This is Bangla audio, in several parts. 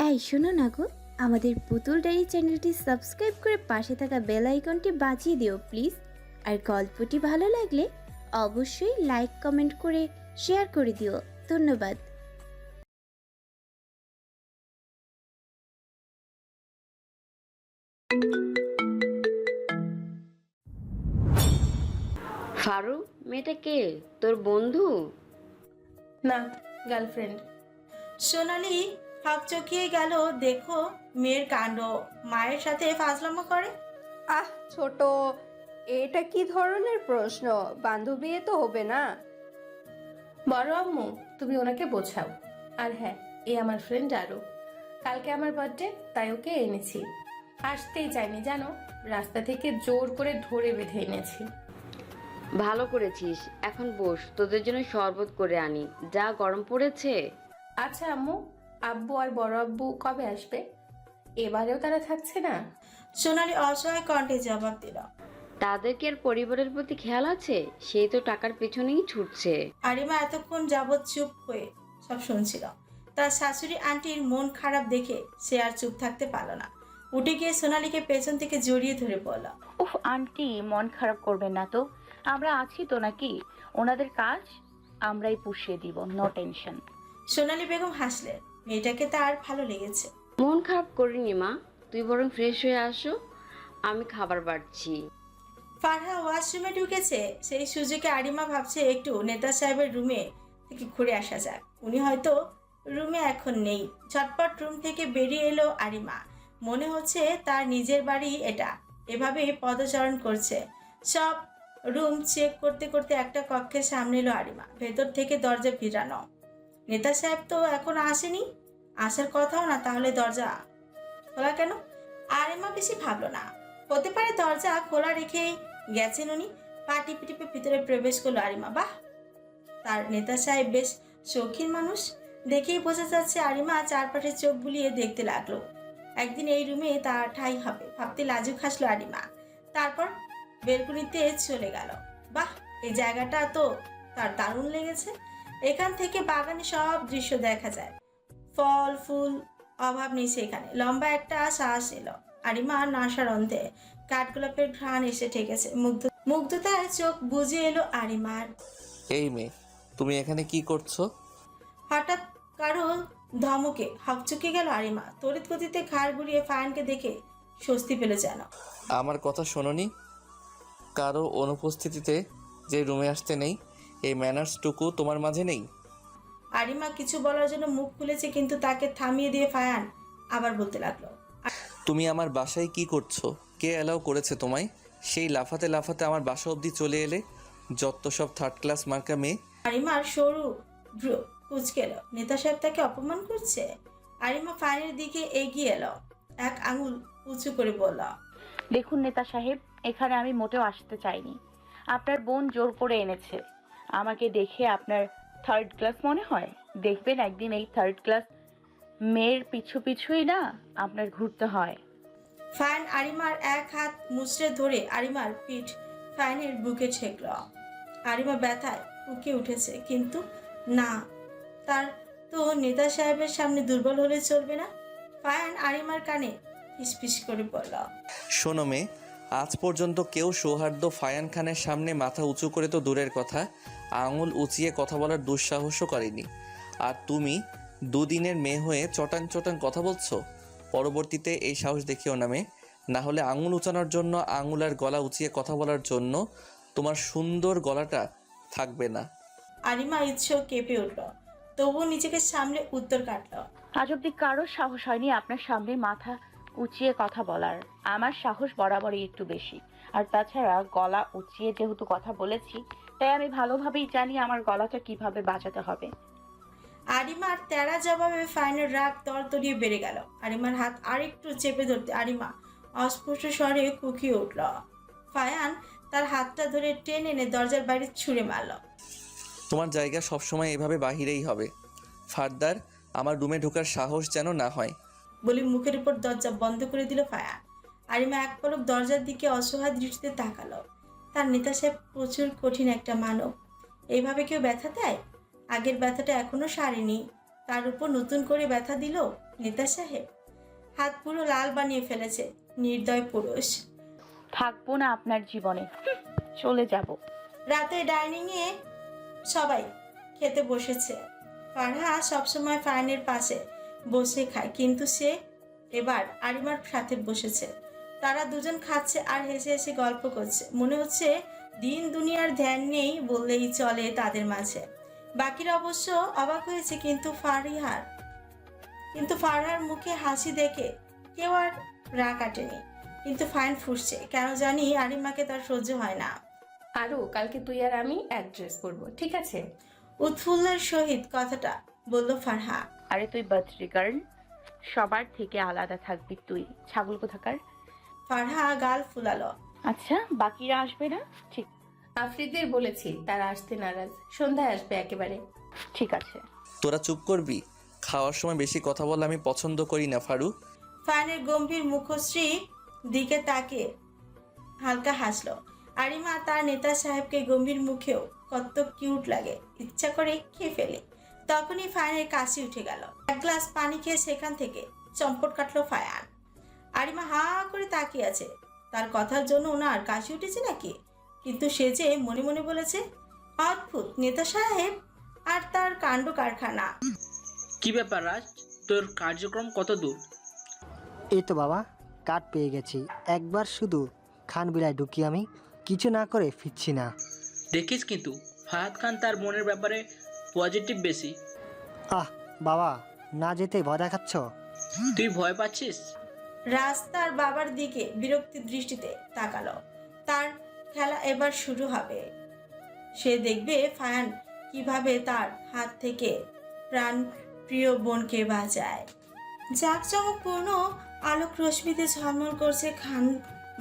এই শোনো না গো, আমাদের পুতুল ডায়েরি চ্যানেলটি সাবস্ক্রাইব করে পাশে থাকা বেল আইকনটি বাজিয়ে দিও প্লিজ। আর গল্পটি ভালো লাগলে অবশ্যই লাইক কমেন্ট করে শেয়ার করে দিও। ধন্যবাদ। ফারু, মেয়েটা কে? তোর বন্ধু? না, গার্লফ্রেন্ড। সোনালি হকচকিয়ে গেল। দেখো মেয়ের কাণ্ড, মায়ের সাথে ফাজলামো করে। আহ ছোট, এটা কি ধরনের প্রশ্ন? বান্ধবী তো হবে না। বড় আম্মু, তুমি ওনাকে বোঝাও। আর হ্যাঁ, এ আমার ফ্রেন্ড আরু। কালকে আমার বার্থডে, তাই ওকে এনেছি। আসতেই চাইনি জানো, রাস্তা থেকে জোর করে ধরে বেঁধে এনেছি। ভালো করেছিস। এখন বস, তোদের জন্য শরবত করে আনি। যা গরম পড়েছে। আচ্ছা আম্মু, আব্বু আর বড় আব্বু কবে আসবে? এবারেও তারা থাকছে না? সোনালি অসহায় কণ্ঠে জবাব দিল। তাদের কি আর পরিবারের প্রতি খেয়াল আছে? সেই তো টাকার পেছনেই ছুটছে। আরিমা এতক্ষণ যাবৎ চুপ হয়ে সব শুনছিল। তার শাশুড়ি আন্টির মন খারাপ দেখে সে আর চুপ থাকতে পারল না। উঠে গিয়ে সোনালিকে পেছন থেকে জড়িয়ে ধরে বলল, উফ আন্টি, মন খারাপ করবেন না তো, আমরা আছি তো নাকি? ওনাদের কাজ আমরাই পুষিয়ে দিব, নো টেনশন। সোনালি বেগম হাসলেন। মেয়েটাকে তার ভালো লেগেছে। মন খারাপ করিনি মা, তুই বরং ফ্রেশ হয়ে আসো, আমি খাবার বাড়ছি। ফারহা ওয়াশরুমে ঢুকেছে। সেই সুযোগে আরিমা ভাবছে একটু নেতা সাহেবের রুমে থেকে ঘুরে আসা যাক। উনি হয়তো রুমে এখন নেই। ঝটপট রুম থেকে বেরিয়ে এলো আরিমা। মনে হচ্ছে তার নিজের বাড়ি এটা। এভাবেই পদচারণ করছে। সব রুম চেক করতে করতে একটা কক্ষের সামনে এলো আরিমা। ভেতর থেকে দরজা ভিড়ানো। নেতা সাহেব তো এখন আসেনি, আসার কথাও না, তাহলে দরজা খোলা কেন? আরিমা বেশি ভাবলো না। হতে পারে দরজা খোলা রেখে গেছেন উনি। পা টিপে টিপে ভিতরে প্রবেশ করলো আরিমা। বাহ, তার নেতা সাহেব বেশ শৌখিন মানুষ। দেখেই বোঝা যাচ্ছে। আরিমা চারপাশে চোখ বুলিয়ে দেখতে লাগলো। একদিন এই রুমে তার ঠাঁই হবে ভাবতে লাজুক হাসলো আরিমা। তারপর বেলকুনিতে চলে গেল। বাহ, এই জায়গাটা তো তার দারুণ লেগেছে। এখান থেকে বাগানে সব দৃশ্য দেখা যায়। ফল ফুল অভাব নেই সেখানে। লম্বা একটা শ্বাস এলো আরিমা নাসার অন্তে। কাঠগোলাপের ঘ্রাণ এসে ঠেকেছে। মুগ্ধতায় চোখ বুজে এলো আরিমার। এই মেয়ে, তুমি এখানে কি করছো? হঠাৎ কারো ধমকে হকচকে গেল আরিমা। তড়িৎ গতিতে ঘাড় ঘুরিয়ে ফায়ানকে দেখে স্বস্তি পেল যেন। আমার কথা শোনোনি? কারো অনুপস্থিতিতে যে রুমে আসতে নেই, এই ম্যানার্সটুকু তোমার মাঝে নেই? আরিমা কিছু বলার জন্য মুখ খুলেছে, কিন্তু তাকে থামিয়ে দিয়ে ফায়ান আবার বলতে লাগলো, তুমি আমার বাসায় কি করছো? কে অ্যালাউ করেছে তোমায়? সেই লাফাতে লাফাতে আমার বাসা অবধি চলে এলে। যত সব থার্ড ক্লাস মার্কা মেয়ে। আরিমার সরু ভ্রু কুচকে এলো। নেতা সাহেব তাকে অপমান করছে। আরিমা ফায়ানের দিকে এগিয়ে এলো, এক আঙুল উঁচু করে বলল, দেখুন নেতা সাহেব, এখানে আমি মোটেও আসতে চাইনি। আপনার বোন জোর করে এনেছে। আমাকে দেখে আপনার থার্ড ক্লাস মনে হয়? দেখবেন একদিন এই থার্ড ক্লাস মেয়ের পিছু পিছুই না আপনার ঘুরতে হয়। ফায়ান আরিমার এক হাত মুচড়ে ধরে আরিমার পিঠ ফায়ানের বুকে ঠেকল। আরিমা ব্যথায় উকে উঠেছে, কিন্তু না, তার তো নেতা সাহেবের সামনে দুর্বল হলে চলবে না। ফায়ান আরিমার কানে ফিসফিস করে বলল, শোনো মেয়ে, আজ পর্যন্ত কেউ সৌহার্দ্য ফায়ান খানের সামনে মাথা উঁচু করে তো দূরের কথা, আঙুল উঁচিয়ে কথা বলার দুঃসাহসও করেনি। আর তুমি দুদিনের মেয়ে হয়ে চটান চটান কথা বলছো। পরবর্তীতে এই সাহস দেখিও না মেয়ে, না হলে আঙুল উঁচানোর জন্য আঙুল আর গলা উঁচিয়ে কথা বলার জন্য তোমার সুন্দর গলাটা থাকবে না। আরিমা ইচ্ছেও কেঁপে উঠল, তবুও নিজেকে সামলে উত্তর কাটল, আজ অব্দি কারো সাহস হয়নি আপনার সামনে মাথা উঁচিয়ে কথা বলার। আমার সাহস বরাবরই একটু বেশি। আর তাছাড়া গলা উঁচিয়ে যেহেতু কথা বলেছি, তাই আমি ভালোভাবেই জানি আমার গলাটা কিভাবে বাজাতে হবে। আরিমার তেড়া জবাবে ফায়ানের রাগ তরতরিয়ে বেড়ে গেল। আরিমার হাত আরেকটু চেপে ধরতে আরিমা অস্পষ্ট স্বরে কুকিয়ে উঠল। ফায়ান তার হাতটা ধরে টেনে এনে দরজার বাইরে ছুঁড়ে মারল। তোমার জায়গা সবসময় এভাবে বাহিরেই হবে। ফার্দার আমার রুমে ঢোকার সাহস যেন না হয়। বলে মুখের উপর দরজা বন্ধ করে দিল ফায়ান। আরিমা এক পলক দরজার দিকে অসহায় দৃষ্টিতে তাকালো। তার নেতা সাহেব প্রচুর কঠিন একটা মানব। এইভাবে কেউ ব্যথা দেয়? আগের ব্যথাটা এখনো সারেনি, তার উপর নতুন করে ব্যথা দিল। নেতা সাহেব হাত পুরো লাল বানিয়ে ফেলেছে নির্দয় পুরুষ। থাকবো না আপনার জীবনে, চলে যাব। রাতে ডাইনিংয়ে সবাই খেতে বসেছে। ফারহা সবসময় ফায়ানের পাশে বসে খায়, কিন্তু সে এবার আরিমার সাথে বসেছে। তারা দুজন খাচ্ছে আর হেসে হেসে গল্প করছে। মনে হচ্ছে দিন দুনিয়ার ধ্যান নেই বললেই চলে তাদের মাঝে। বাকিরা অবশ্য অবাক হয়েছে, কিন্তু ফারহার মুখে হাসি দেখে কেউ আর রাগ কাটেনি। কিন্তু ফাইন ফুটছে, কেন জানি আরিমাকে তার সহ্য হয় না। আরও কালকে তুই আর আমি এক ড্রেস পরবো, ঠিক আছে? উৎফুল্লের সহিত কথাটা বলল ফারহা। আরে তুই বার্থডে গার্ল, সবার থেকে আলাদা থাকবি তুই, ছাগল কোথাকার। ফারহা গাল ফুলালো। আচ্ছা, বাকিরা আসবে না? ঠিক আফ্রিদের বলেছি তারা আসতে নারাজ, সন্ধ্যায় আসবে একেবারে। ঠিক আছে। তোরা চুপ করবি? খাওয়ার সময় বেশি কথা বলে আমি পছন্দ করি না ফারু। ফাইনের গম্ভীর মুখশ্রী দিকে তাকিয়ে হালকা হাসলো। আরিমা তার নেতা সাহেবকে গম্ভীর মুখেও কত কিউট লাগে, ইচ্ছা করে খেয়ে ফেলে। তখনই ফায়ানের কাশি উঠে গেল। এক গ্লাস পানি খেয়ে সেখান থেকে চম্পট কাটলো ফায়ান। আরিমা হা করে তাকিয়ে আছে। তার কথার জন্য ওনার কাশি উঠেছে নাকি? কিন্তু সে যে মনে মনে বলেছে, অদ্ভুত নেতা সাহেব আর তার কাণ্ড কারখানা। কি ব্যাপার রাজ, তোর কার্যক্রম কত দূর? এই তো বাবা, কাঠ পেয়ে গেছি। একবার শুধু খান বিলায় ঢুকি আমি, কিছু না করে ফিরছি না। দেখিস কিন্তু ফাহাদ খান তার মনের ব্যাপারে পজিটিভ বেশি। আহ বাবা, না যেতে ভয় দেখাচ্ছ? তুই ভয় পাচ্ছিস? রাস্তার বাবার দিকে বিরক্তি দৃষ্টিতে তাকালো। তার খেলা এবার শুরু হবে। সে দেখবে ফায়ান কিভাবে তার হাত থেকে প্রাণ প্রিয় বোনকে বাঁচায়। জাঁকজমকপূর্ণ আলোক রশ্মিতে ঝলমল করছে খান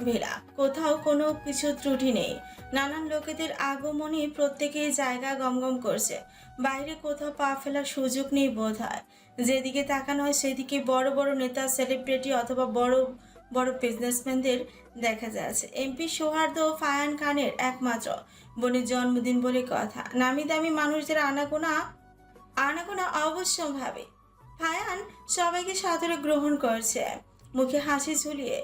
ভেলা। কোথাও কোনো কিছু ত্রুটি নেই। নানান লোকেদের আগমনী, প্রত্যেকেই জায়গা গমগম করছে। বাইরে কোথাও পা ফেলার সুযোগ নেই বোধ হয়। যেদিকে তাকানো হয় সেদিকে বড় বড় নেতা, সেলিব্রিটি অথবা বড় বড় বিজনেসম্যানদের দেখা যাচ্ছে। এমপি সৌহার্দ্য ফায়ান খানের একমাত্র বোনের জন্মদিন বলে কথা। নামি দামি মানুষদের আনাগোনা অবশ্যভাবে ফায়ান সবাইকে সাদরে গ্রহণ করছে, মুখে হাসি ঝুলিয়ে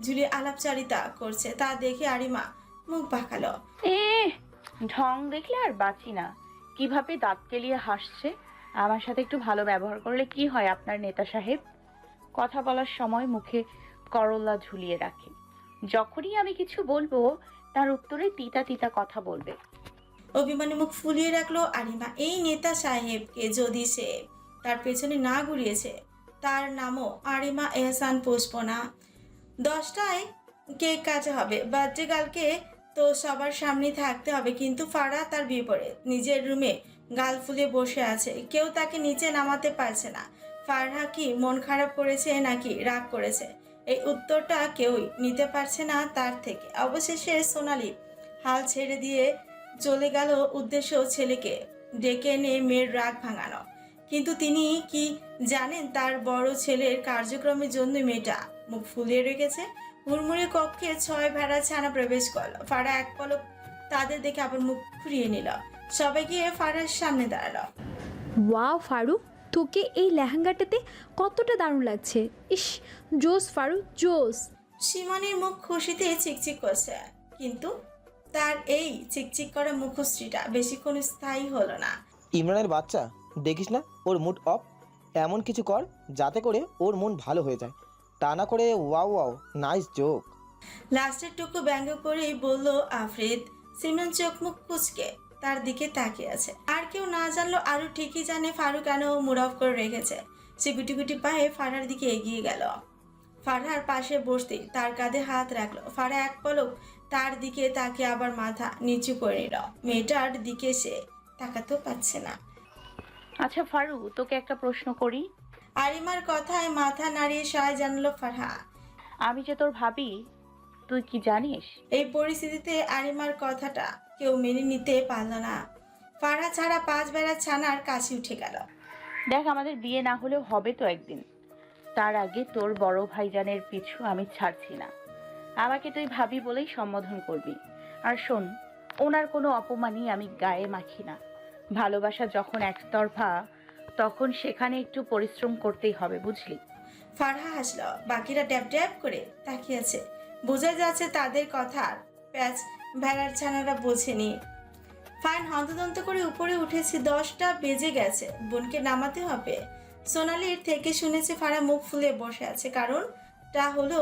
ঝুলিয়ে আলাপচারিতা করছে। তা দেখে আরিমা মুখ বাঁকালো। এ ঢং দেখলে আর বাঁচি না, কিভাবে দাঁত কেলিয়ে হাসছে। আমার সাথে একটু ভালো ব্যবহার করলে কি হয় আপনার নেতা সাহেব? কথা বলার সময় মুখে করলা ঝুলিয়ে রাখে, যখনই আমি কিছু বলবো তার উত্তরে তিতা তিতা কথা বলবে। অভিমানী মুখ ফুলিয়ে রাখলো আরিমা। এই নেতা সাহেবকে যদি সে তার পেছনে না ঘুরিয়েছে, তার নামও আরিমা এহসান পুষ্পনা। 10টায় কেক কাটা হবে, বার্থডে গার্লকে তো সবার সামনে থাকতে হবে। কিন্তু ফারা তার বিপরীত, নিজের রুমে গাল ফুলিয়ে বসে আছে। কেউ তাকে নিচে নামাতে পারছে না। ফারহা কি মন খারাপ করেছে নাকি রাগ করেছে, এই উত্তরটা কেউই নিতে পারছে না তার থেকে। অবশেষে সোনালি হাল ছেড়ে দিয়ে চলে গেল, উদ্দেশ্য ছেলেকে ডেকে এনে মেয়ের রাগ ভাঙানো। কিন্তু তিনি কি জানেন তার বড় ছেলের কার্যক্রমের জন্য মেয়েটা মুখ ফুলিয়ে রেখেছে। হুড়মুড়ে কক্ষে 6 ভেড়া ছানা প্রবেশ করলো। ফারা এক পলক তাদের দেখে আবার মুখ ঘুরিয়ে নিল। সবাই গিয়ে ফারার সামনে দাঁড়ালো। ওয়াও ফারু, তোকে এই লেহেঙ্গাটাতে কতটা দারুণ লাগছে। ইস, জোস ফারু, জোস। সীমানের মুখ খুশিতে চিকচিক করছে, কিন্তু তার এই চিকচিক করা মুখশ্রীটা বেশিক্ষণ স্থায়ী হলো না। ইমরানের বাচ্চা, দেখিস না ওর মুড অফ। এমন কিছু কর যাতে করে ওর মন ভালো হয়ে যায়, তা না করে ওয়াও ওয়াও নাইস জোক। লাস্টের টুকু ব্যঙ্গ করেই বলল আফরিদ। সিমরান চোখ মুখ কুচকে তার দিকে তাকিয়ে আছে। আর কেউ না জানলো আরও ঠিকই জানে ফারু কেন মুড অফ করে রেখেছে। সে গুটি গুটি পায়ে ফারহার দিকে এগিয়ে গেল। ফারহার পাশে বসতেই তার কাঁধে হাত রাখলো। ফারহা এক পলক তার দিকে তাকিয়ে আবার মাথা নিচু করে নিল। মেয়েটার দিকে সে তাকাতেও পাচ্ছে না। আচ্ছা ফারু, তোকে একটা প্রশ্ন করি। আরিমার কথায় মাথা নাড়িয়ে সহায় জানালো ফারহা। আমি যে তোর ভাবি, তুই কি জানিস? এই পরিস্থিতিতে আরিমার কথাটা কেউ মেনে নিতে পারল না। ফারহা ছাড়া 5 বেড়া ছানার কাশি উঠে গেল। দেখ, আমাদের বিয়ে না হলেও হবে তো একদিন। তার আগে তোর বড় ভাইজানের পিছু আমি ছাড়ছি না। আমাকে তুই ভাবি বলেই সম্বোধন করবি। আর শোন, ওনার কোনো অপমানই আমি গায়ে মাখি না। ভালোবাসা যখন একতরফা তখন সেখানে একটু পরিশ্রম করতেই হবে, বুঝলি? ফারহা হাসল, বাকিরা ড্যাব ড্যাব করে তাকিয়েছে। বোঝা যাচ্ছে তাদের কথার প্যাচ ভেড়ার ছানারা বোঝেনি। ফাইন হন্তদন্ত করে উপরে উঠেছে। 10টা বেজে গেছে, বোনকে নামাতে হবে। সোনালির থেকে শুনেছে ফারা মুখ ফুলে বসে আছে, কারণ তা হলো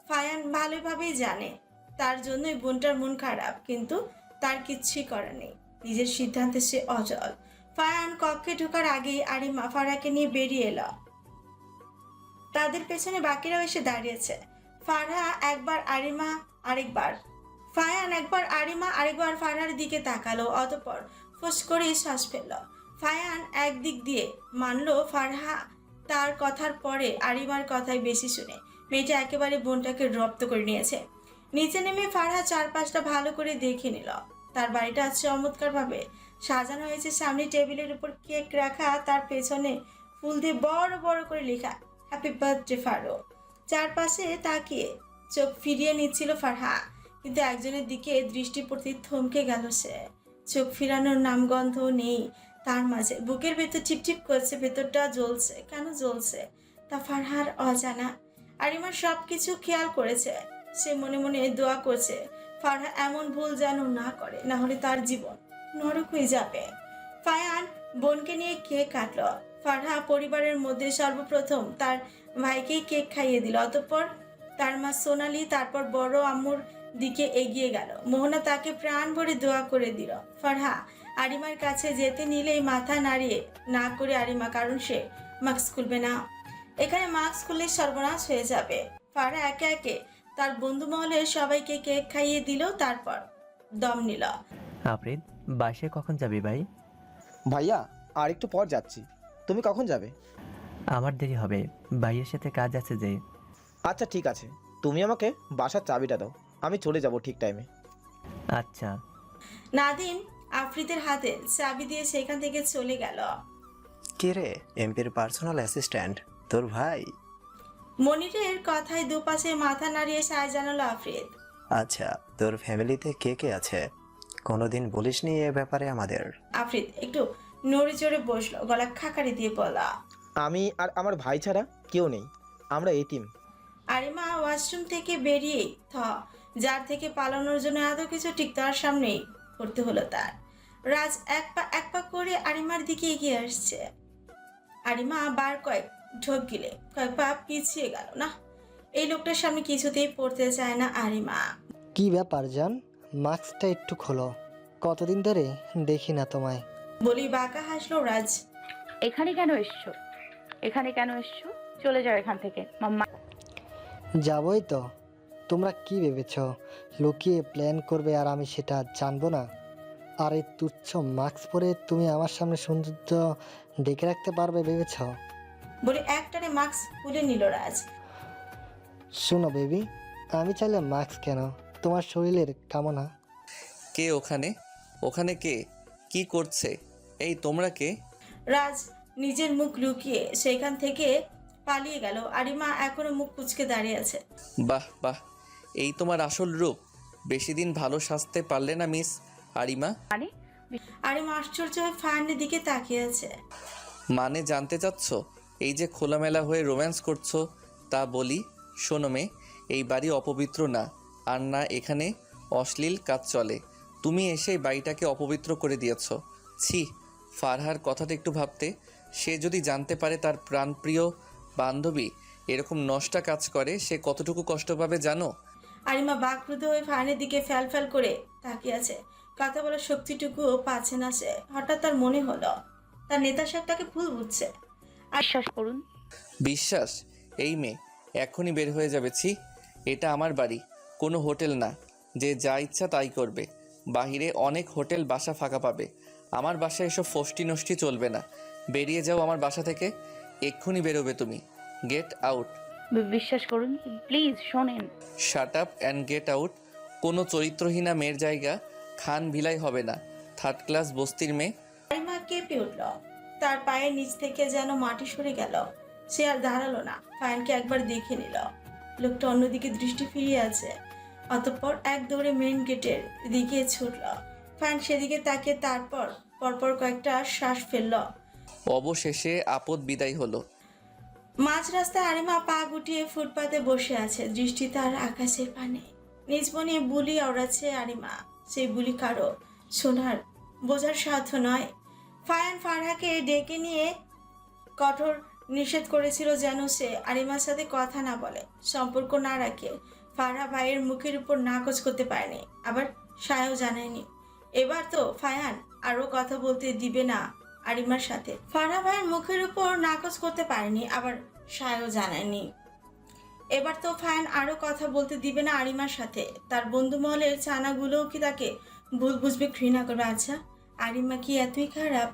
ফায়ান ভালোভাবেই জানে তার জন্যই বোনটার মন খারাপ, কিন্তু তার কিচ্ছুই করার নেই। নিজের সিদ্ধান্তে সে অচল। ফায়ান কক্ষে ঢোকার আগেই আরিমা ফারাকে নিয়ে বেরিয়ে এলো। তাদের পেছনে বাকিরাও এসে দাঁড়িয়েছে। ফারহা একবার, আরিমা আরেকবার। ফায়ান একবার আরিমা আরেকবার ফারহার দিকে তাকালো, অতঃপর ফোঁস করে শ্বাস ফেলল। ফায়ান একদিক দিয়ে মানলো ফারহা তার কথার পরে আরিমার কথাই বেশি শুনে মেয়েটা একেবারে বোনটাকে রপ্ত করে নিয়েছে। নিচে নেমে ফারহা চারপাশটা ভালো করে দেখে নিল। তার বাড়িটা চমৎকারভাবে সাজানো হয়েছে। সামনে টেবিলের উপর কেক রাখা, তার পেছনে ফুল দিয়ে বড় বড় করে লেখা হ্যাপি বার্থডে ফারো। চারপাশে তাকিয়ে চোখ ফিরিয়ে নিচ্ছিল ফারহা, কিন্তু একজনের দিকে দৃষ্টি পড়তে থমকে গেল সে। চোখ ফিরানোর নামগন্ধ নেই তার মাঝে। বুকের ভেতর চিপচিপ করছে, ভেতরটা জ্বলছে। কেন জ্বলছে তা ফারহার অজানা। আরিমার সব কিছু খেয়াল করেছে। সে মনে মনে দোয়া করছে ফারহা এমন ভুল যেন না করে, না হলে তার জীবন নরক হয়ে যাবে। ফায়ান বোনকে নিয়ে কেক কাটলো। ফারহা পরিবারের মধ্যে সর্বপ্রথম তার ভাইকেই কেক খাইয়ে দিল, অতঃপর তার মা সোনালি, তারপর বড় আম্মুর দিকে এগিয়ে গেল। মোহনা তাকে প্রাণ ভরে দোয়া করে দিল। ফারহা আরিমার কাছে যেতে নিলেই মাথা নাড়িয়ে না করে আরিমা, কারণ সে মাস্ক খুলবে না। এখানে মাস্ক খুললে সর্বনাশ হয়ে যাবে। ফারহা একে একে তার বন্ধু মহলের সবাইকে কেক খাইয়ে দিল, তারপর দম নিল। আফরিদ, বাসায় কখন যাবি ভাই? ভাইয়া আর একটু পর যাচ্ছি। তুমি কখন যাবে? আমার দেরি হবে, ভাইয়ের সাথে কাজ আছে যে। আচ্ছা ঠিক আছে, তুমি আমাকে বাসার চাবিটা দাও, আমি চলে যাব ঠিক টাইমে। আচ্ছা। নাদিম আফ্রিদের হাতে চাবি দিয়ে সেখান থেকে চলে গেল। কে রে? এমপির পার্সোনাল অ্যাসিস্ট্যান্ট তোর ভাই? মনিরের কথায় দুপাশে মাথা নাড়িয়ে সায় জানালো আফ্রিদ। আচ্ছা, তোর ফ্যামিলিতে কে কে আছে? কোনোদিন বলিসনি এ ব্যাপারে আমাদের। আফ্রিদ একটু নড়ে চড়ে বসলো, গলা খাকারি দিয়ে বলা, আমি আর আমার ভাই ছাড়া কেউ নেই, আমরা এতিম। আরিমা ওয়াশরুম থেকে বেরিয়ে যার থেকে পালানোর জন্য এত কিছু ঠিক তার সামনেই করতে হলো তার। রাজ এক পা করে আরিমার দিকে এগিয়ে আসছে। আরিমা বার কয়েক ঢোক গিলে কয়েক পা পিছিয়ে গেল। না, এই লোকটার সামনে কিছুতেই পড়তে চায় না আরিমা। কি ব্যাপার জান, মাস্কটা একটু খোলো, কতদিন ধরে দেখি না তোমায়। বলি বাঁকা হাসলো রাজ। এখানে কেন এসছো? এখানে কেন এসছো? চলে যাও এখান থেকে মাম্মা। যাবই তো। তোমরা কি ভেবেছ লুকিয়ে প্ল্যান করবে আর আমি সেটা জানবো না? আর এই তুচ্ছ মাস্ক পরে তুমি আমার সামনে সৌন্দর্য ডেকে রাখতে পারবে ভেবেছ? বলে একটানে মাস্ক খুলে নিল রাজ। শোনো বেবি, আমি চাইলে মাস্ক কেন, তোমার শরীরের কামনা। কে ওখানে? ওখানে কে? কি করছে? এই তোমরা কে? রাজ নিজের মুখ লুকিয়ে সেখান থেকে পালিয়ে গেল। আরিমা এখনো মুখ কুঁচকে দাঁড়িয়ে আছে। বাহ বাহ, এই তোমার আসল রূপ। বেশি দিন ভালো সাজতে পারলে না মিস আরিমা? মানে আরিমা আশ্চর্য হয়ে ফায়ানের দিকে তাকিয়ে আছে। মানে জানতে চাচ্ছ? এই যে খোলামেলা হয়ে রোম্যান্স করছো তা বলি। শোনো মে, এই বাড়ি অপবিত্র না, আর না এখানে অশ্লীল কাজ চলে। তুমি এসে বাড়িটাকে অপবিত্র করে দিয়েছ। ছি, ফারহার কথাটা একটু ভাবতে। সে যদি জানতে পারে তার প্রাণপ্রিয় বান্ধবী এরকম নষ্টা কাজ করে, সে কতটুকু কষ্ট পাবে জানো? আরিমা বাকরুদ্ধ হয়ে ফায়ানের দিকে ফ্যাল ফ্যাল করে তাকিয়ে আছে। কথা বলার শক্তিটুকুও পাচ্ছে না সে। হঠাৎ তার মনে হলো তার নেতা সাহেব তাকে ভুল বুঝছে। বিশ্বাস করুন। বিশ্বাস? এই মেয়ে এখনই বের হয়ে যাবে। ছি, এটা আমার বাড়ি, কোনো হোটেল না যে যা ইচ্ছা তাই করবে। বাহিরে অনেক হোটেল বাসা ফাঁকা পাবে, আমার বাসায় এসব ফষ্টি নষ্টি চলবে না। বেরিয়ে যাও আমার বাসা থেকে, এক্ষুনি বেরোবে তুমি। Get out. বিশ্বাস করুন প্লিজ, শোনেন। Shut up and get out. কোনো চরিত্রহীনা মেয়ের জায়গা খান ভিলাই হবে না। থার্ড ক্লাস বস্তির মেয়ে। আরিমা কেঁপে উঠল, তার পায়ের নিচ থেকে যেন মাটি সরে গেল। সে আর দাঁড়ালো না, ফায়ানকে একবার দেখে নিল। লোকটা অন্যদিকে দৃষ্টি ফিরিয়ে আছে। অতঃপর এক দৌড়ে মেইন গেটের দিকে ছুটল। ফায়ান সেদিকে তাকিয়ে তারপর পরপর কয়েকটা শ্বাস ফেলল। অবশেষে আপদ বিদায় হলো। মাঝ রাস্তায় আরিমা পা গুটিয়ে ফুটপাতে বসে আছে, দৃষ্টি তার আকাশের পানে। নিজ মনে বুলি ওড়াচ্ছে আরিমা। সেই বুলি কারো শোনার বোঝার সাধ্য নয়। ফায়ান ফারহাকে ডেকে নিয়ে কঠোর নিষেধ করেছিল যেন সে আরিমার সাথে কথা না বলে, সম্পর্ক না রাখে। ফারহা ভাইয়ের মুখের উপর নাকচ করতে পারেনি, আবার সায়ও জানায়নি। এবার তো ফায়ান আরও কথা বলতে দিবে না আরিমার সাথে। ফারহা ভাইয়ের মুখের উপর নাকচ করতে পারেনি, আবার সায়ও জানায়নি। এবার তো ফায়ান আরও কথা বলতে দিবে না আরিমার সাথে। তার বন্ধু মহলের ছানাগুলোও কি তাকে ভুল বুঝবে, ঘৃণা করবে? আচ্ছা, আরিমা কি এতই খারাপ?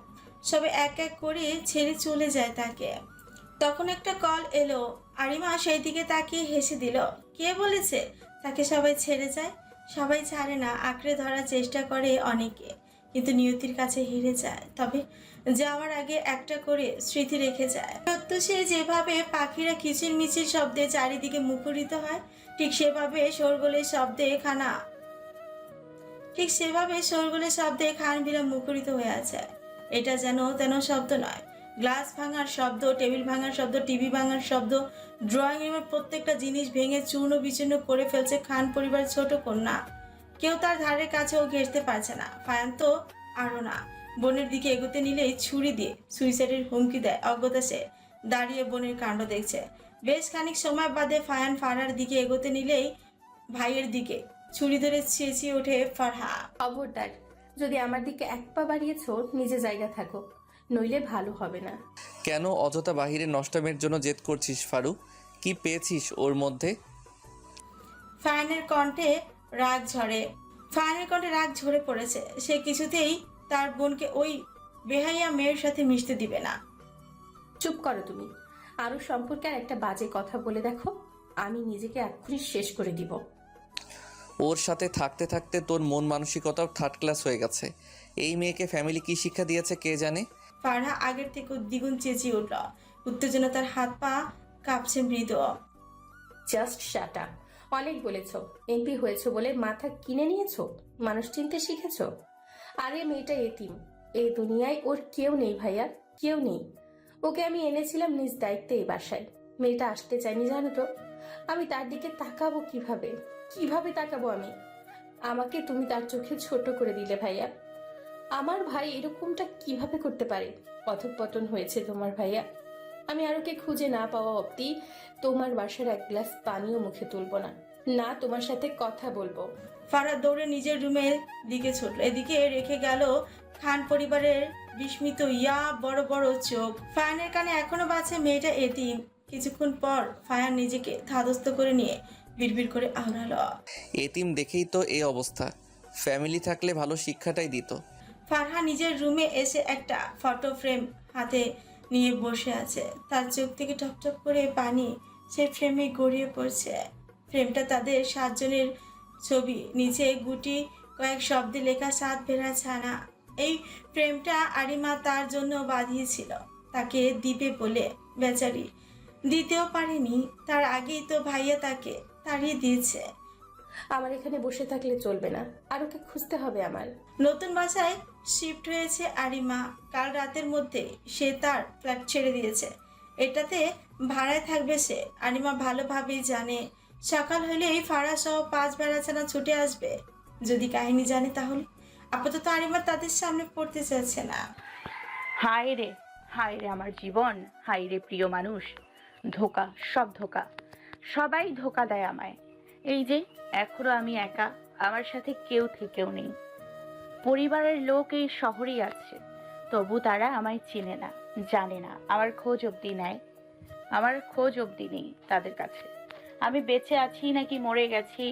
সবে এক এক করে ছেড়ে চলে যায় তাকে। তখন একটা কল এলো। আরিমা সেই দিকে তাকিয়ে হেসে দিল। কে বলেছে তাকে সবাই ছেড়ে যায়? সবাই ছাড়ে না, আঁকড়ে ধরার চেষ্টা করে অনেকে, কিন্তু নিয়তির কাছে হেরে যায়। তবে যাওয়ার আগে একটা করে স্মৃতি রেখে যায়। সত্য সে যেভাবে পাখিরা কিচিরমিচির শব্দে চারিদিকে মুখরিত হয়, ঠিক সেভাবে শোরগোলের শব্দে খান বিরা মুখরিত হয়ে আছে। এটা যেন তেন শব্দ নয়, গ্লাস ভাঙার শব্দ, টেবিল ভাঙার শব্দ, টিভি ভাঙার শব্দ। ড্রয়িং রুমের প্রত্যেকটা জিনিস ভেঙে চূর্ণ বিচূর্ণ করে ফেলছে খান পরিবারের ছোট কন্যা। কেউ তার ধারে কাছেও ঘেঁষতে পারছে না। ফায়ান তো আরও না, বোনের দিকে এগোতে নিলেই ছুরি দিয়ে সুইসাইডের হুমকি দেয়। অজ্ঞতা সে দাঁড়িয়ে বোনের কাণ্ড দেখছে। বেশ খানিক সময় বাদে ফায়ান ফারহার দিকে এগোতে নিলেই ভাইয়ের দিকে ছুরি ধরে চেঁচিয়ে ওঠে ফারহা। খবরদার, যদি আমার দিকে এক পা বাড়িয়েছো নিজে জায়গা থাকো, নইলে ভালো হবে না। কেন অযথা বাহিরে নষ্টামের জন্য জেদ করছিস ফারু? কি পেয়েছিস ওর মধ্যে? ফায়ানের কণ্ঠে রাগ ঝরে পড়েছে। সে কিছুতেই তার বোনকে ওই বেহাইয়া মেয়ের সাথে মিশতে দিবে না। চুপ করো তুমি। আরও সম্পর্কে আর একটা বাজে কথা বলে দেখো, আমি নিজেকে এক্ষুনি শেষ করে দিব। ওর সাথে থাকতে থাকতে তোর মন মানসিকতাও থার্ড ক্লাস হয়ে গেছে। এই মেয়েকে ফ্যামিলি কি শিক্ষা দিয়েছে কে জানে। ফারহা আগের থেকে দ্বিগুণ চেঁচিয়ে উঠল। উত্তেজনা তার হাত পা কাঁপছে মৃদু। Just shut up. অনেক বলেছ, এমপি হয়েছো বলে মাথা কিনে নিয়েছো, মানুষ চিনতে শিখেছো। আরে মেয়েটা এতিম, এই দুনিয়ায় ওর কেউ নেই ভাইয়া, কেউ নেই। ওকে আমি এনেছিলাম নিজ দায়িত্বে এই বাসায়। মেয়েটা আসতে চাইনি জানো তো। আমি তার দিকে তাকাবো কিভাবে তাকাবো আমি? আমাকে তুমি তার চোখে ছোট করে দিলে ভাইয়া। আমার ভাই এরকমটা কিভাবে করতে পারে? অধঃপতন হয়েছে তোমার ভাইয়া। আমি আরোকে খুঁজে না পাওয়া অবধি তোমার বাসার এক গ্লাস পানিও মুখে তুলবো না, না তোমার সাথে কথা বলবো। ফারহা দৌড়ে নিজের রুমের দিকে ছুটল। এদিকে রেখে গেল খান পরিবারের বিস্মিত বড় বড় চোখ। ফায়ানের কানে এখনো বাজছে মেয়েটা এতিম। কিছুক্ষণ পর ফায়ান নিজেকে ধাতস্থ করে নিয়ে বিড়বিড় করে আওড়ালো। এতিম দেখেই তো এই অবস্থা। ফ্যামিলি থাকলে ভালো শিক্ষাটাই দিত। ফারহা নিজের রুমে এসে একটা ফটো ফ্রেম হাতে নিয়ে বসে আছে। তার চোখ থেকে টপটপ করে পানি সেই ফ্রেমে গড়িয়ে পড়ছে। ফ্রেমটা তাদের 7 জনের ছবি, নিচে গুটি কয়েক শব্দে লেখা 7 ভেড়া ছানা। এই ফ্রেমটা আরিমা তার জন্য বাঁধিয়েছিল, তাকে দিবে বলে। বেচারি দিতেও পারেনি, তার আগেই তো ভাইয়া তাকে তাড়িয়ে দিয়েছে। আমার এখানে বসে থাকলে চলবে না, আর ওকে খুঁজতে হবে আমার। নতুন বাসায় শিফট হয়েছে আরিমা। কাল রাতের মধ্যে সে তার ফ্ল্যাট ছেড়ে দিয়েছে। এটাতে ভাড়ায় থাকবে সে। আরিমা ভালোভাবেই জানে সকাল হলেই ফাড়া সহ 5 বেড়াছানা ছুটে আসবে। যদি কাহিনী জানে তাহলে। আপাতত আরিমা তাদের সামনে পড়তে চাচ্ছে না। হায় রে আমার জীবন, হায় রে প্রিয় মানুষ। ধোকা, সব ধোকা, সবাই ধোকা দেয় আমায়। এই যে এখনো আমি একা, আমার সাথে কেউ থেকেও নেই। পরিবারের লোক এই শহরেই আছে, তবু তারা আমায় চেনে না, জানে না, আমার খোঁজ অবধি নেই তাদের কাছে। আমি বেঁচে আছি নাকি মরে গেছি,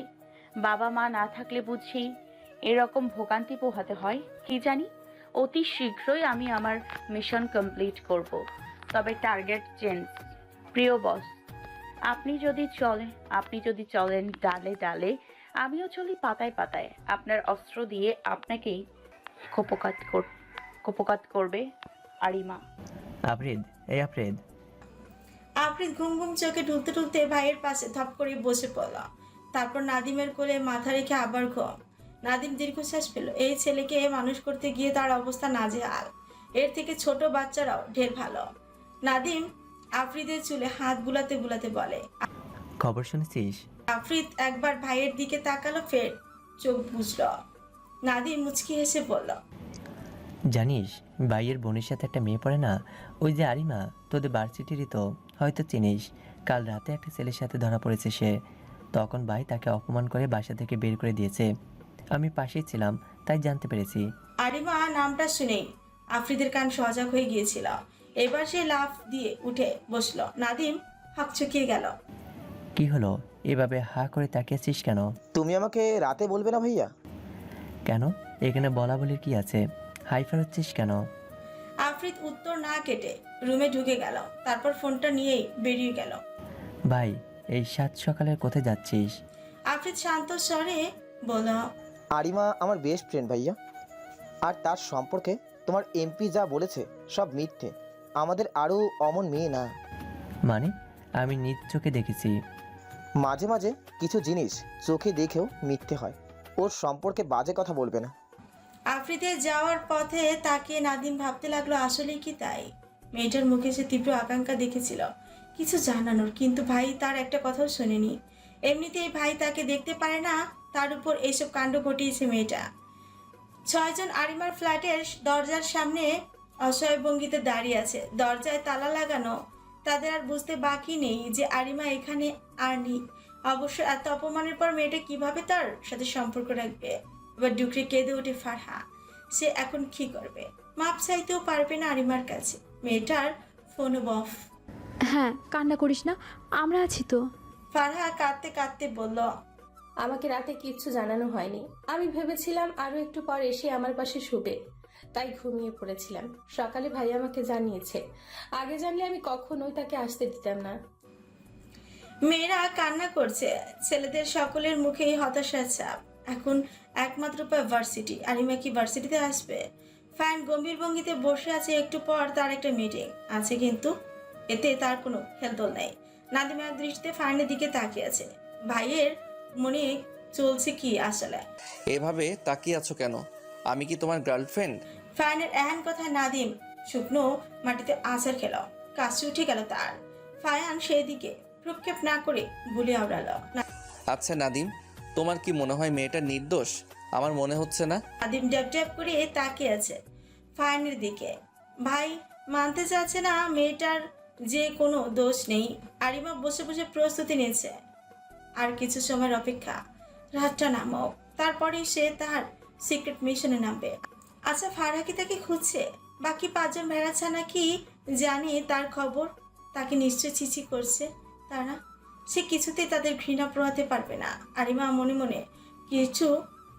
বাবা মা না থাকলে বুঝি এরকম ভোগান্তি পোহাতে হয় কি জানি। অতি শীঘ্রই আমি আমার মিশন কমপ্লিট করব, তবে টার্গেট চেঞ্জ। প্রিয় বস, আপনি যদি চলেন ডালে ডালে, আমিও চলি পাতায় পাতায়। আপনার অস্ত্র দিয়ে আপনাকেই কোপকাত করবে আরিমা। আফরিদ, আফরিদ ঘুম ঘুম চোখে ঢুলতে ঢুলতে ভাইয়ের পাশে ধপ করে বসে পড়ল। তারপর নাদিমের কোলে মাথা রেখে আবার ঘুম। নাদিম দীর্ঘশ্বাস পেল। এই ছেলেকে মানুষ করতে গিয়ে তার অবস্থা নাজেহাল। এর থেকে ছোট বাচ্চারাও ঢের ভালো। নাদিম আফ্রিদের চুলে হাত বুলাতে বুলাতে বলে। খবর শুনেছিস? আফ্রিদ একবার ভাইয়ের দিকে তাকালো, ফের চোখ বুঝল। নাদিম মুচকি হেসে বলল, জানিস ভাইয়ের বোনের সাথে একটা মেয়ে পড়ে না, ওই যে আরিমা, তোদের ভার্সিটিরই তো, হয়তো চিনিস। কাল রাতে একটা ছেলের সাথে ধরা পড়েছে সে। তখন ভাই তাকে অপমান করে বাসা থেকে বের করে দিয়েছে। আমি পাশেই ছিলাম, তাই জানতে পেরেছি। আরিমা নামটা শুনেই আফ্রিদের কান সজাগ হয়ে গিয়েছিল। এবার সে লাফ দিয়ে উঠে বসলো। নাদিম হকচকিয়ে গেল। কি হলো, এভাবে হা করে তাকিয়েছিস কেন? তুমি আমাকে রাতে বলবে না ভাইয়া? কেন, এখানে বলা বলির কি আছে? হাইফার হচ্ছিস কেন? আফ্রিদ উত্তর না কেটে রুমে ঢুকে গেল, তারপর ফোনটা নিয়েই বেরিয়ে গেল। ভাই, এই সাত সকালে কোথায় যাচ্ছিস? আফ্রিদ শান্ত স্বরে বলল, আরিমা আমার বেস্ট ফ্রেন্ড ভাইয়া, আর তার সম্পর্কে তোমার এমপি যা বলেছে সব মিথ্যে। আমাদের আরও অমন মেয়ে না। মানে? আমি নিজ চোখে দেখেছি। মাঝে মাঝে কিছু জিনিস চোখে দেখেও মিথ্যে হয়। ওর সম্পর্কে বাজে কথা বলবে না। আফ্রিদের যাওয়ার পথে তাকিয়ে নাদিম ভাবতে লাগলো, আসলেই কি তাই? মেয়েটার মুখে সে তীব্র আকাঙ্ক্ষা দেখেছিল কিছু জানানোর, কিন্তু ভাই তার একটা কথাও শোনেনি। এমনিতেই ভাই তাকে দেখতে পারে না, তার উপর এইসব কাণ্ড ঘটিয়েছে মেয়েটা। 6 জন আরিমার ফ্ল্যাটের দরজার সামনে অসহায় ভঙ্গিতে দাঁড়িয়ে আছে, দরজায় তালা লাগানো। তাদের আর বুঝতে বাকি নেই যে আরিমা এখানে আর নেই। অবশ্য এত অপমানের পর মেয়েটা কিভাবে তার সাথে সম্পর্ক রাখবে? এবার ডুকরে কেঁদে ওঠে ফারহা। সে এখন কি করবে? মাপ চাইতেও পারবে না আরিমার কাছে। মেয়েটার ফোন অফ। হ্যাঁ, কান্না করিস না, আমরা আছি তো। ফারহা কাঁদতে কাঁদতে বলল, আমাকে রাতে কিচ্ছু জানানো হয়নি। আমি ভেবেছিলাম আরো একটু পর এসে আমার পাশে শুবে, তাই ঘুমিয়ে পড়েছিলাম। সকালে ভাই আমাকে জানিয়েছে। আগে জানলে আমি কখনোই তাকে আসতে দিতাম না। মেয়েরা কান্না করছে, ছেলেদের সকলের মুখেই হতাশার ছাপ। এখন একমাত্র উপায় ভার্সিটি। আরিমা কি ভার্সিটিতে আসবে? ফাইন গম্ভীর ভঙ্গিতে বসে আছে। একটু পর তার একটা মিটিং আছে, কিন্তু এতে তার কোনো হেলদোল নেই। নাদিম এক দৃষ্টিতে ফাইনের দিকে তাকিয়ে আছে। ভাইয়ের মনে চলছে কি আসলে? এভাবে তাকিয়ে আছো কেন? আমি কি তোমার গার্লফ্রেন্ড? ফাইনের এহেন কথা নাদিম শুকনো মাটিতে আছাড় খেল। কাশি উঠে গেল তার। ফায়ান সেই দিকে প্রক্ষেপ না করে গুলি আওড়ালো। আচ্ছা নাদিম, তোমার কি মনে হয় মেয়েটা নির্দোষ? আমার মনে হচ্ছে না। নাদিম ড্যাব ড্যাব করে তাকিয়ে আছে ফায়ানের দিকে। ভাই মানতে চাচ্ছে না মেয়েটার যে কোনো দোষ নেই। আরিমা বসে বসে প্রস্তুতি নিয়েছে, আর কিছু সময়ের অপেক্ষা। রাতটা নামক, তারপরে সে তার সিক্রেট মিশনে নামবে। আচ্ছা, ফারহা কি তাকে খুঁজছে? বাকি 5 জন ভেড়াচ্ছা নাকি জানি তার খবর? তাকে নিশ্চয় চিচি করছে তারা। সে কিছুতেই তাদের ঘৃণা প্রহাতে পারবে না। আরিমা মনে মনে কিছু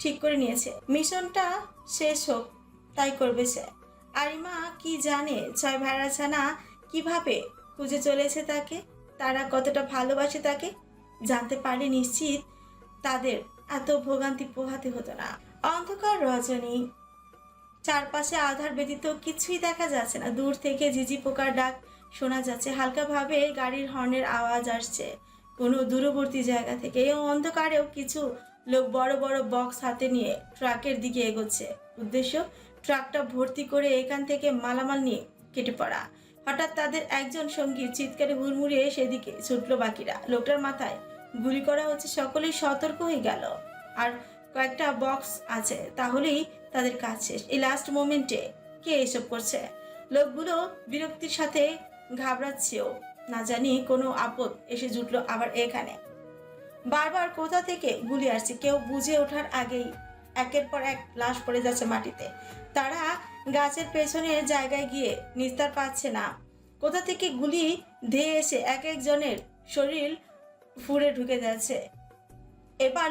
ঠিক করে নিয়েছে, মিশনটা শেষ হোক তাই করবে সে। আরিমা কি জানে 6 ভেড়াছানা কিভাবে খুঁজে চলেছে তাকে, তারা কতটা ভালোবাসে তাকে? জানতে পারলে নিশ্চিত তাদের এত ভোগান্তি পোহাতে হতো না। অন্ধকার রজনী, চারপাশে আধার ব্যতীত কিছুই দেখা যাচ্ছে না। দূর থেকে ঝিঝি পোকার ডাক শোনা যাচ্ছে, হালকাভাবে গাড়ির হর্নের আওয়াজ আসছে কোনো দূরবর্তী জায়গা থেকে। এই অন্ধকারেও কিছু লোক বড় বড় বক্স হাতে নিয়ে ট্রাকের দিকে এগোচ্ছে। উদ্দেশ্য ট্রাকটা ভর্তি করে এখান থেকে মালামাল নিয়ে কেটে পড়া। হঠাৎ তাদের একজন সঙ্গীর চিৎকারে হুড়মুড়িয়ে সেদিকে ছুটলো বাকিরা। লোকটার মাথায় গুলি করা হচ্ছে। সকলেই সতর্ক হয়ে গেল। আর কয়েকটা বক্স আছে, তাহলেই তাদের কাজ শেষ। এই লাস্ট মোমেন্টে কে এসব করছে? লোকগুলো বিরক্তির সাথে ঘাবড়াচ্ছেও, না জানি কোনো আপদ এসে জুটলো আবার এখানে। বারবার কোথা থেকে গুলি আসছে কেউ বুঝে ওঠার আগেই একের পর এক লাশ পড়ে যাচ্ছে মাটিতে। তারা গাছের পেছনের জায়গায় গিয়ে নিস্তার পাচ্ছে না। কোথা থেকে গুলি ধেয়ে এসে এক একজনের শরীর ফুঁড়ে ঢুকে যাচ্ছে। এবার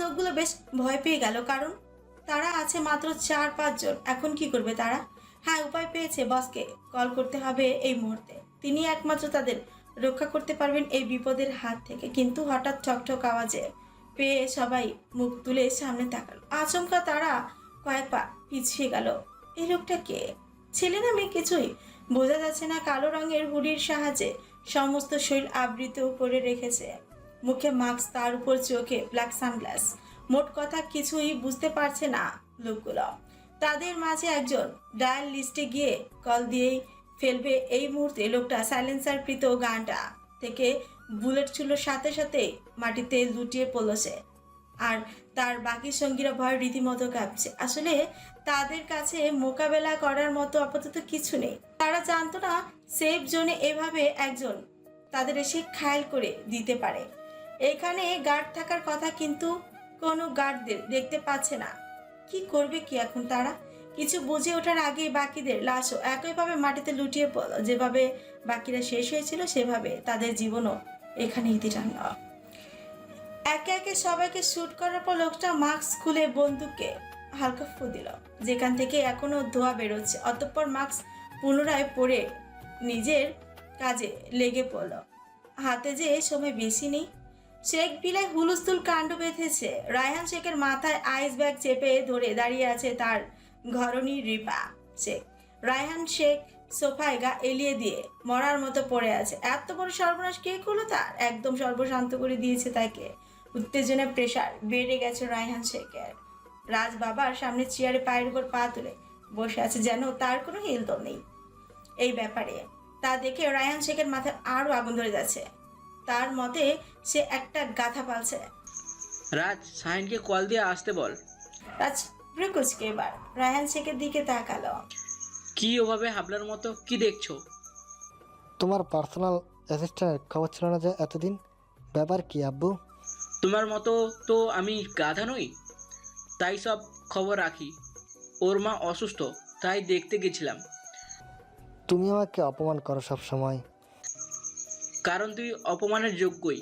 লোকগুলো বেশ ভয় পেয়ে গেল, কারণ তারা আছে মাত্র 4-5 জন। এখন কি করবে তারা? হ্যাঁ, উপায় পেয়েছে। বসকে কল করতে হবে এই মুহূর্তে। তিনি একমাত্র তাদের রক্ষা করতে পারবেন এই বিপদের হাত থেকে। কিন্তু হঠাৎ ঠকঠক আওয়াজে পেয়ে সবাই মুখ তুলে সামনে তাকালো। আচমকা তারা কয়েক পা পিছিয়ে গেল। এই লোকটা কে? ছেলে না মেয়ে কিছুই বোঝা যাচ্ছে না। কালো রঙের হুডির সাহায্যে সমস্ত শরীর আবৃত করে রেখেছে। মুখে মাস্ক, তার উপর চোখে ব্ল্যাক সানগ্লাস। মোট কথা কিছুই বুঝতে পারছে না লোকগুলো। তাদের মাঝে একজন ডায়াল লিস্টে গিয়ে কল দিয়েই ফেলবে। এই মুহূর্তে লোকটা সাইলেন্সারকৃত গানটা থেকে বুলেট ছুড়ল, সাথে সাথে মাটিতে লুটিয়ে পড়ল সে। আর তার বাকি সঙ্গীরা ভয় রীতিমতো কাঁপছে। আসলে তাদের কাছে মোকাবেলা করার মতো আপাতত কিছু নেই। তারা জানতো না সেফ জোনে এভাবে একজন তাদের এসে ঘায়েল করে দিতে পারে। এখানে গার্ড থাকার কথা, কিন্তু কোনো গার্ডদের দেখতে পাচ্ছে না। কি করবে কি এখন তারা? কিছু বুঝে ওঠার আগেই বাকিদের লাশও একইভাবে মাটিতে লুটিয়ে পড়ল। যেভাবে বাকিরা শেষ হয়েছিল সেভাবে তাদের জীবনও এখানে ইতি টানল। একে একে সবাইকে শুট করার পর লোকটা মাস্ক খুলে বন্দুককে হালকা ফু দিল, যেখান থেকে এখনো ধোঁয়া বেরোচ্ছে। অতঃপর মাস্ক পুনরায় পরে নিজের কাজে লেগে পড়ল। হাতে যে সময় বেশি নেই। শেখ বিলাই হুলস্থুল কাণ্ড বেঁধেছে। রায়হান শেখের মাথায় আইস ব্যাগ চেপে ধরে দাঁড়িয়ে আছে তার ঘরণী রিপা শেখ। রায়হান শেখ সোফায় গা এলিয়ে দিয়ে মরার মতো পড়ে আছে। এত বড় সর্বনাশ কে করলো তার? একদম সর্বশান্ত করে দিয়েছে তাকে। উত্তেজনা প্রেশার বেড়ে গেছে রায়হান শেখের। রাজ বাবার সামনে চেয়ারে পায়ের উপর পা তুলে বসে আছে, যেন তার কোনো হিলদোল নেই এই ব্যাপারে। তা দেখে রায়হান শেখের মাথায় আরো আগুন ধরে যাচ্ছে। তার মতে সে একটা গাথা পালছে। রাজ, সাহিনকে কল দিয়ে আসতে বল। রাজ ব্রুকুচকে এবার রায়হান শেখের দিকে তাকালো। কি ওভাবে হাবলার মতো কি দেখছো? তোমার পার্সোনাল অ্যাসিস্ট্যান্টের খবর ছিল না যে এতদিন? ব্যাপার কি আব্বু? তোমার মতো তো আমি গাধা নই, তাই সব খবর রাখি। ওর মা অসুস্থ, তাই দেখতে গেছিলাম। তুমি আমাকে অপমান করো সব সময়। কারণ তুই অপমানের যোগ্যই।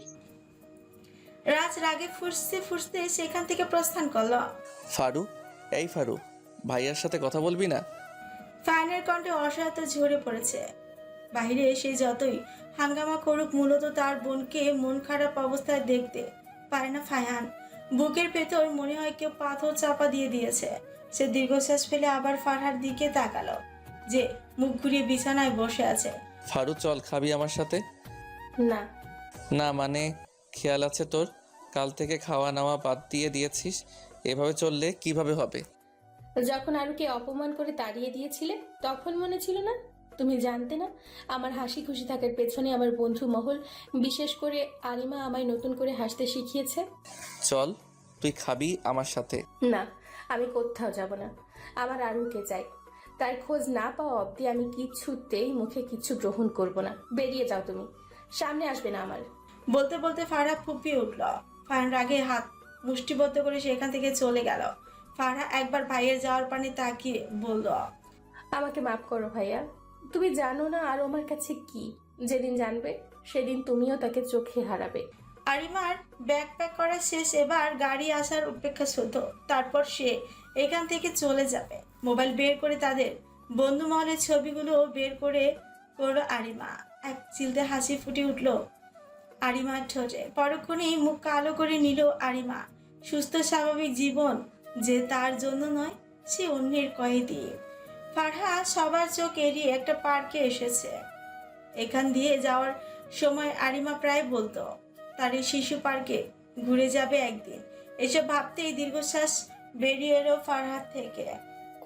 রাজ রাগে ফুঁসতে ফুঁসতে সেখান থেকে প্রস্থান করলো। ফারু, এই ফারু, ভাইয়ার সাথে কথা বলবি না? ফাইনের কণ্ঠে অসহায়তা ঝরে পড়েছে। বাইরে এসে যতই হাঙ্গামা করুক, মূলত তার বোনকে মন খারাপ অবস্থায় দেখতে পারে না ফায়ান। বুকের ভেতর মনে হয় কেউ পাথর চাপা দিয়ে দিয়েছে। সে দীর্ঘশ্বাস ফেলে আবার ফারহার দিকে তাকালো, যে মুখ ঘুরিয়ে বিছানায় বসে আছে। ফারু, চল, খাবি আমার সাথে? না। না মানে, খেয়াল আছে তোর? কাল থেকে খাওয়া নাওয়া বাদ দিয়ে দিয়েছিস। এভাবে চললে কিভাবে হবে? যখন আরুকে অপমান করে তাড়িয়ে দিয়েছিলে তখন মনে ছিল না? তুমি জানতে না আমার হাসি খুশি থাকার পেছনে আমার বন্ধু মহল, বিশেষ করে আরিমা আমায় নতুন করে হাসতে শিখিয়েছে। চল, তুই খাবি আমার সাথে। না, আমি কোথাও যাব না। আমার আরুকে চাই। তার খোঁজ না পাওয়া অবধি আমি কিছুতেই মুখে কিছু গ্রহণ করব না। বেরিয়ে যাও তুমি, সামনে আসবে না আমার। বলতে বলতে ফারহা ফুপিয়ে উঠল। ফারহান রাগে হাত মুষ্টিবদ্ধ করে সেখান থেকে চলে গেল। ফারহা একবার ভাইয়ের যাওয়ার পানে তাকিয়ে বলল, আমাকে মাফ করো ভাইয়া। তুমি জানো না আর আমার কাছে কি। যেদিন জানবে সেদিন তুমিও তাকে চোখে হারাবে। আরিমার ব্যাগ প্যাক করা শেষ, এবার গাড়ি আসার অপেক্ষা শুধু। তারপর সে এখান থেকে চলে যাবে। মোবাইল বের করে তাদের বন্ধু মহলের ছবিগুলো বের করে করলো আরিমা। এক চিলতে হাসি ফুটে উঠল আরিমার ঠোঁটে। পরক্ষণেই মুখ কালো করে নিল আরিমা। সুস্থ স্বাভাবিক জীবন যে তার জন্য নয়, সে অন্যের কয়েদি। ফারহা সবার চোখ এড়িয়ে একটা পার্কে এসেছে। এখান দিয়ে যাওয়ার সময় আরিমা প্রায় বলতো তার এই শিশু পার্কে ঘুরে যাবে একদিন। এসব ভাবতেই দীর্ঘশ্বাস বেরিয়ে এলো ফারহাদ থেকে।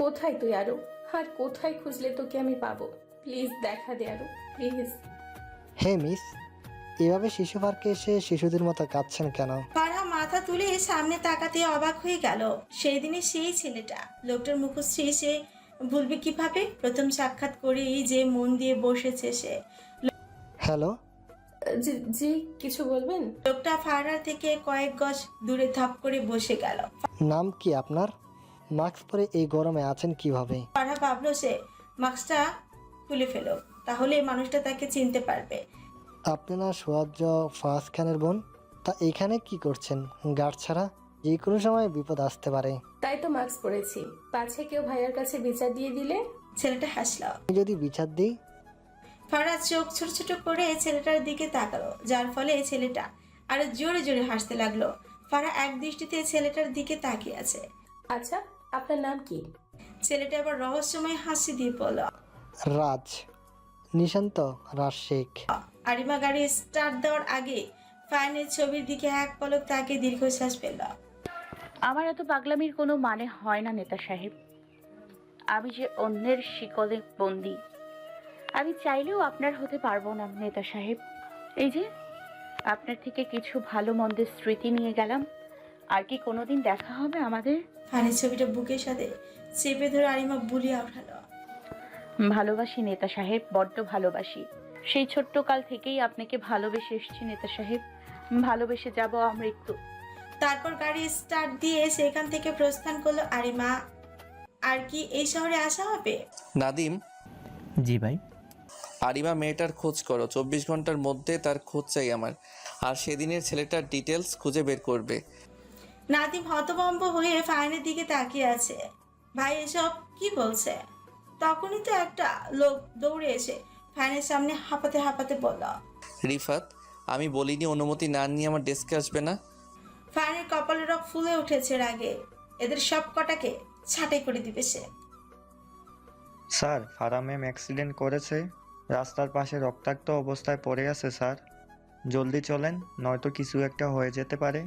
কোথায় তুই আরু? আর কোথায় খুঁজলে তোকে আমি পাবো? প্লিজ দেখা দে আরু, প্লিজ। হে মিস, এভাবে শিশু পার্কে এসে শিশুদের মতো কাঁদছেন কেন? ফারহা মাথা তুলে সামনে তাকাতে অবাক হয়ে গেল। সেই দিনে সেই ছেলেটা, লোকটার মুখশ্রী সে ভুলবে কিভাবে? প্রথম সাক্ষাৎ করেই যে মন দিয়ে বসেছে সে। হ্যালো, জি, কিছু বলবেন? লোকটা ফারহা থেকে কয়েক গজ দূরে ধপ করে বসে গেল। নাম কি আপনার? মাস্ক পরে এই গরমে আছেন কিভাবে? ফারহা ভাবলো সে মাস্কটা খুলে ফেল, তাহলে মানুষটা তাকে চিনতে পারবে। আপনি না সোয়াজ ফাজ খানের বোন? তা এখানে কি করছেন গার্ড ছাড়া? যে কোনো সময় বিপদ আসতে পারে। তাই তো মাস্ক পরেছি, পাছে কেউ ভাইয়ার কাছে বিচার দিয়ে দিলে। ছেলেটা হাসলো। আমি যদি বিচার দিই? ফারহা চোখ ছোট ছোট করে ছেলেটার দিকে তাকালো, যার ফলে ছেলেটা আরো জোরে জোরে হাসতে লাগলো। ফারহা এক দৃষ্টিতে ছেলেটার দিকে তাকিয়ে আছে। আচ্ছা, আপনার নাম কি? ছেলেটা এবার রহস্যময় হাসি দিয়ে বলল, রাজ। নিশান্ত রাজ শেখ। আরিমা গাড়ি স্টার্ট দেওয়ার আগে ফাইনের ছবির দিকে এক পলক তাকিয়ে দীর্ঘশ্বাস ফেলল। আমার এত পাগলামির কোনো মানে হয় না নেতা সাহেব। আমি যে অন্যের শিকলে বন্দি। আমি চাইলেও আপনার হতে পারবো না নেতা সাহেব। এই যে আপনার থেকে কিছু ভালো মন্দের স্মৃতি নিয়ে গেলাম। আর কি কোনোদিন দেখা হবে আমাদের? ফানের ছবিটা বুকের সাথে চেপে ধরে আরিমা বুলিয়ে ওঠালো। ভালোবাসি নেতা সাহেব, বড্ড ভালোবাসি। সেই ছোট্ট কাল থেকেই আপনাকে ভালোবেসে এসেছি নেতা সাহেব, ভালোবেসে যাব আমৃত্যু। তারপর গাড়ি স্টার্ট দিয়ে সেখান থেকে প্রস্থান করলো আরিমা। আর কি এই শহরে আসা হবে? নাদিম, জি ভাই। আরিমা মেয়েটার খোঁজ করো, 24 ঘন্টার মধ্যে তার খোঁজ চাই আমার। আর সেদিনের ছেলেটার ডিটেলস খুঁজে বের করবে। নাদিম হতভম্ব হয়ে ফাইনের দিকে তাকিয়ে আছে। ভাই এসব কি বলছে? তখনই তো একটা লোক দৌড়ে এসে ফ্যানের সামনে হাঁপাতে হাঁপাতে বলল, রিফাত, আমি বলিনি অনুমতি না নিয়ে আমার ডেস্কে আসবে না? ফ্যানের কপালের রক ফুলে উঠেছে রাগে। এদের সব কটাকে ছাঁটাই করে দিবে সে। স্যার, ফারা ম্যাম অ্যাক্সিডেন্ট করেছে, রাস্তার পাশে রক্তাক্ত অবস্থায় পড়ে আছে স্যার। জলদি চলেন, নয়তো কিছু একটা হয়ে যেতে পারে।